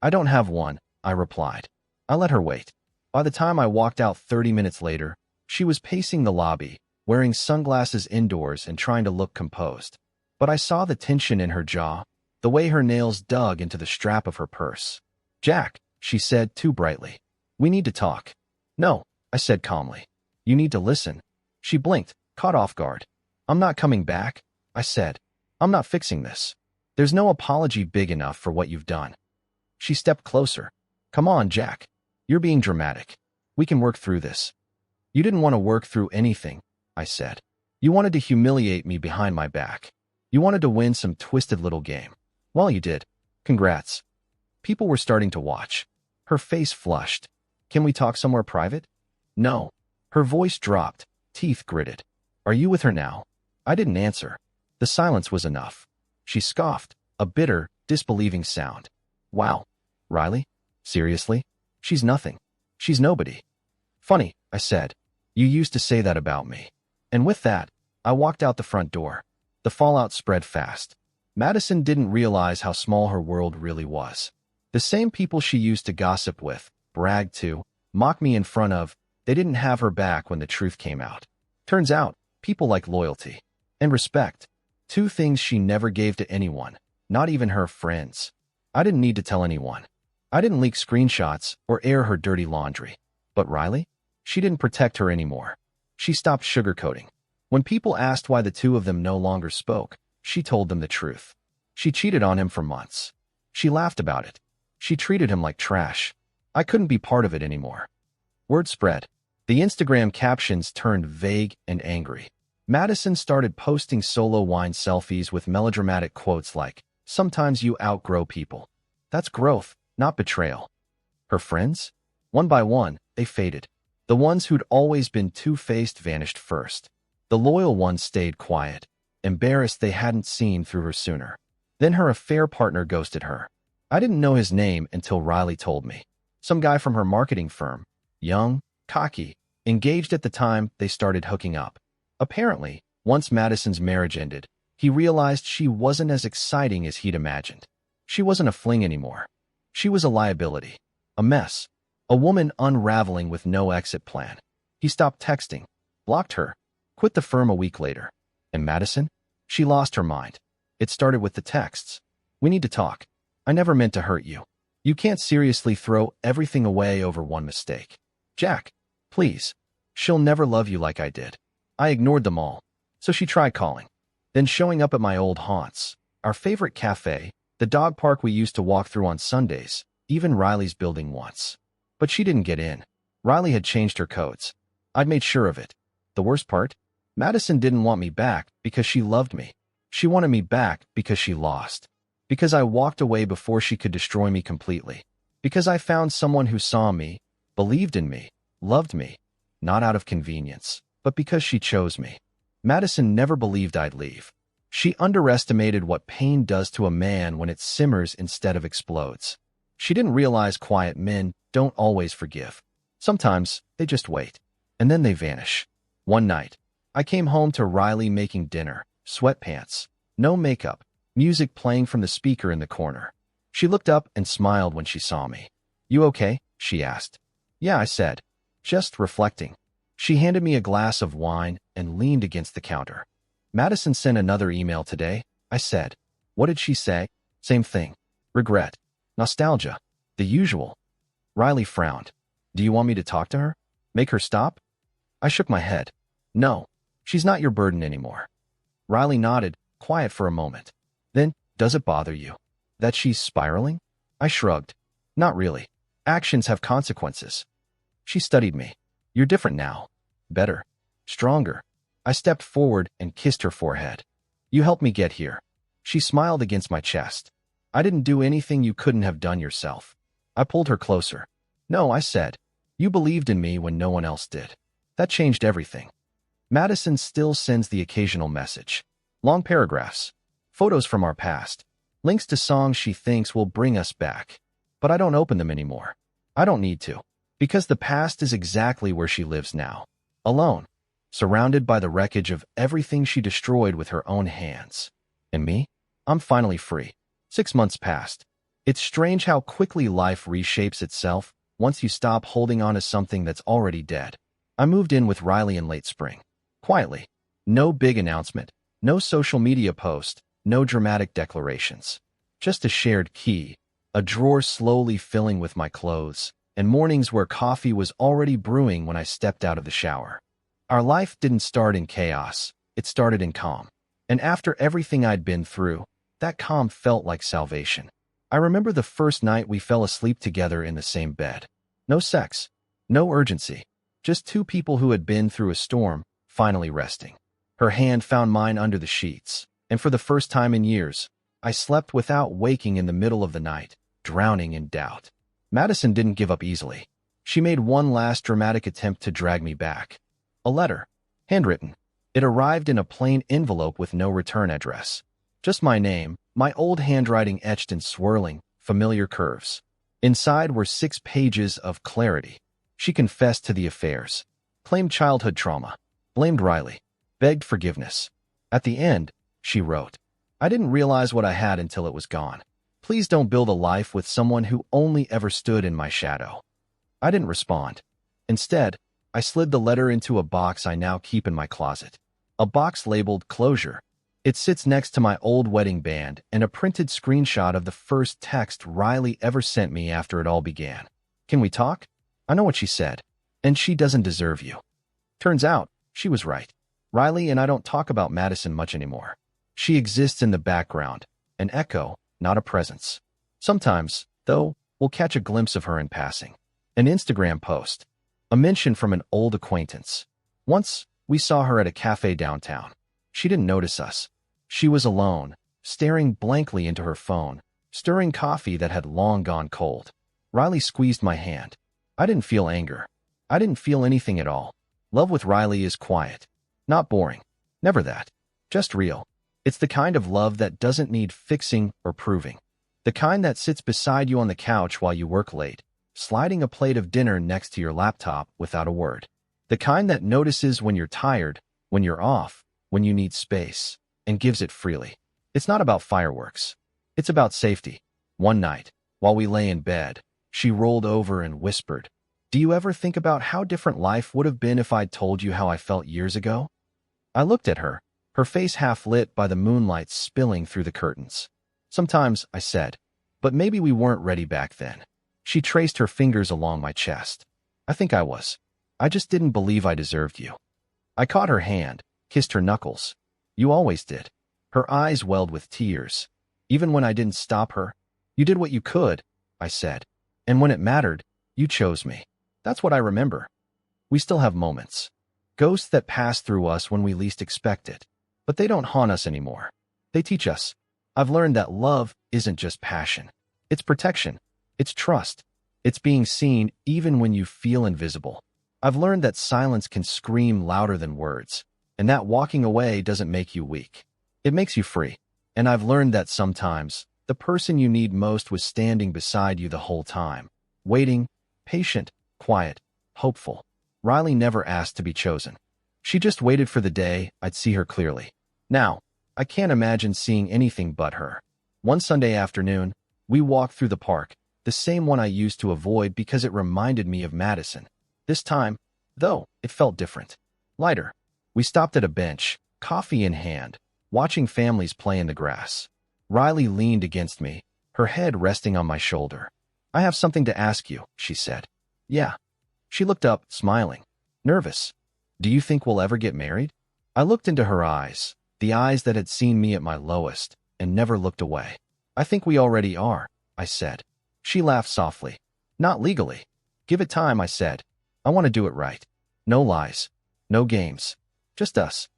I don't have one, I replied. I let her wait. By the time I walked out 30 minutes later, she was pacing the lobby, wearing sunglasses indoors and trying to look composed. But I saw the tension in her jaw, the way her nails dug into the strap of her purse. Jack, she said too brightly. We need to talk. No, I said calmly. You need to listen. She blinked, caught off guard. I'm not coming back, I said. I'm not fixing this. There's no apology big enough for what you've done. She stepped closer. Come on, Jack. You're being dramatic. We can work through this. You didn't want to work through anything, I said. You wanted to humiliate me behind my back. You wanted to win some twisted little game. Well, you did. Congrats. People were starting to watch. Her face flushed. Can we talk somewhere private? No. Her voice dropped, teeth gritted. Are you with her now? I didn't answer. The silence was enough. She scoffed, a bitter, disbelieving sound. Wow. Riley? Seriously? She's nothing. She's nobody. Funny, I said. You used to say that about me. And with that, I walked out the front door. The fallout spread fast. Madison didn't realize how small her world really was. The same people she used to gossip with, brag to, mock me in front of, they didn't have her back when the truth came out. Turns out, people like loyalty and respect. Two things she never gave to anyone, not even her friends. I didn't need to tell anyone. I didn't leak screenshots or air her dirty laundry. But Riley? She didn't protect her anymore. She stopped sugarcoating. When people asked why the two of them no longer spoke, she told them the truth. She cheated on him for months. She laughed about it. She treated him like trash. I couldn't be part of it anymore. Word spread. The Instagram captions turned vague and angry. Madison started posting solo wine selfies with melodramatic quotes like, "Sometimes you outgrow people." That's growth, not betrayal. Her friends? One by one, they faded. The ones who'd always been two-faced vanished first. The loyal ones stayed quiet, embarrassed they hadn't seen through her sooner. Then her affair partner ghosted her. I didn't know his name until Riley told me. Some guy from her marketing firm. Young, cocky, engaged at the time they started hooking up. Apparently, once Madison's marriage ended, he realized she wasn't as exciting as he'd imagined. She wasn't a fling anymore. She was a liability. A mess. A woman unraveling with no exit plan. He stopped texting, blocked her, quit the firm a week later. And Madison? She lost her mind. It started with the texts. "We need to talk. I never meant to hurt you. You can't seriously throw everything away over one mistake. Jack, please. She'll never love you like I did." I ignored them all. So she tried calling. Then showing up at my old haunts. Our favorite cafe, the dog park we used to walk through on Sundays, even Riley's building once. But she didn't get in. Riley had changed her codes. I'd made sure of it. The worst part? Madison didn't want me back because she loved me. She wanted me back because she lost. Because I walked away before she could destroy me completely. Because I found someone who saw me, believed in me, loved me, not out of convenience, but because she chose me. Madison never believed I'd leave. She underestimated what pain does to a man when it simmers instead of explodes. She didn't realize quiet men don't always forgive. Sometimes they just wait, and then they vanish. One night, I came home to Riley making dinner, sweatpants, no makeup, music playing from the speaker in the corner. She looked up and smiled when she saw me. "You okay?" she asked. "Yeah," I said, just reflecting. She handed me a glass of wine and leaned against the counter. "Madison sent another email today," I said. "What did she say?" "Same thing. Regret. Nostalgia. The usual." Riley frowned. "Do you want me to talk to her? Make her stop?" I shook my head. "No. She's not your burden anymore." Riley nodded, quiet for a moment. "Then, does it bother you that she's spiraling?" I shrugged. "Not really. Actions have consequences." She studied me. "You're different now. Better. Stronger." I stepped forward and kissed her forehead. "You helped me get here." She smiled against my chest. "I didn't do anything you couldn't have done yourself." I pulled her closer. "No," I said. "You believed in me when no one else did. That changed everything." Madison still sends the occasional message. Long paragraphs. Photos from our past. Links to songs she thinks will bring us back. But I don't open them anymore. I don't need to. Because the past is exactly where she lives now. Alone. Surrounded by the wreckage of everything she destroyed with her own hands. And me? I'm finally free. 6 months passed. It's strange how quickly life reshapes itself once you stop holding on to something that's already dead. I moved in with Riley in late spring. Quietly. No big announcement. No social media post. No dramatic declarations. Just a shared key. A drawer slowly filling with my clothes. And mornings where coffee was already brewing when I stepped out of the shower. Our life didn't start in chaos. It started in calm. And after everything I'd been through, that calm felt like salvation. I remember the first night we fell asleep together in the same bed. No sex. No urgency. Just two people who had been through a storm, finally resting. Her hand found mine under the sheets. And for the first time in years, I slept without waking in the middle of the night, drowning in doubt. Madison didn't give up easily. She made one last dramatic attempt to drag me back. A letter. Handwritten. It arrived in a plain envelope with no return address. Just my name, my old handwriting etched in swirling, familiar curves. Inside were 6 pages of clarity. She confessed to the affairs. Claimed childhood trauma. Blamed Riley. Begged forgiveness. At the end, she wrote, I didn't realize what I had until it was gone. Please don't build a life with someone who only ever stood in my shadow. I didn't respond. Instead, I slid the letter into a box I now keep in my closet. A box labeled Closure. It sits next to my old wedding band and a printed screenshot of the first text Riley ever sent me after it all began. Can we talk? I know what she said. And she doesn't deserve you. Turns out, she was right. Riley and I don't talk about Madison much anymore. She exists in the background, an echo, not a presence. Sometimes, though, we'll catch a glimpse of her in passing. An Instagram post. A mention from an old acquaintance. Once, we saw her at a cafe downtown. She didn't notice us. She was alone, staring blankly into her phone, stirring coffee that had long gone cold. Riley squeezed my hand. I didn't feel anger. I didn't feel anything at all. Love with Riley is quiet. Not boring. Never that. Just real. It's the kind of love that doesn't need fixing or proving. The kind that sits beside you on the couch while you work late, sliding a plate of dinner next to your laptop without a word. The kind that notices when you're tired, when you're off, when you need space, and gives it freely. It's not about fireworks. It's about safety. One night, while we lay in bed, she rolled over and whispered, "Do you ever think about how different life would have been if I'd told you how I felt years ago?" I looked at her, her face half lit by the moonlight spilling through the curtains. "Sometimes," I said, "but maybe we weren't ready back then." She traced her fingers along my chest. "I think I was. I just didn't believe I deserved you." I caught her hand, kissed her knuckles. "You always did." Her eyes welled with tears. "Even when I didn't stop her, you did what you could," I said. "And when it mattered, you chose me." That's what I remember. We still have moments. Ghosts that pass through us when we least expect it. But they don't haunt us anymore. They teach us. I've learned that love isn't just passion. It's protection. It's trust. It's being seen even when you feel invisible. I've learned that silence can scream louder than words, and that walking away doesn't make you weak. It makes you free. And I've learned that sometimes the person you need most was standing beside you the whole time, waiting, patient, quiet, hopeful. Riley never asked to be chosen. She just waited for the day I'd see her clearly. Now, I can't imagine seeing anything but her. One Sunday afternoon, we walked through the park, the same one I used to avoid because it reminded me of Madison. This time, though, it felt different. Lighter. We stopped at a bench, coffee in hand, watching families play in the grass. Riley leaned against me, her head resting on my shoulder. "I have something to ask you," she said. "Yeah." She looked up, smiling. "Nervous. Do you think we'll ever get married?" I looked into her eyes, the eyes that had seen me at my lowest, and never looked away. "I think we already are," I said. She laughed softly. "Not legally." "Give it time," I said. "I want to do it right. No lies. No games. Just us."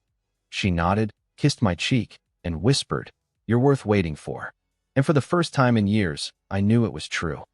She nodded, kissed my cheek, and whispered, "You're worth waiting for." And for the first time in years, I knew it was true.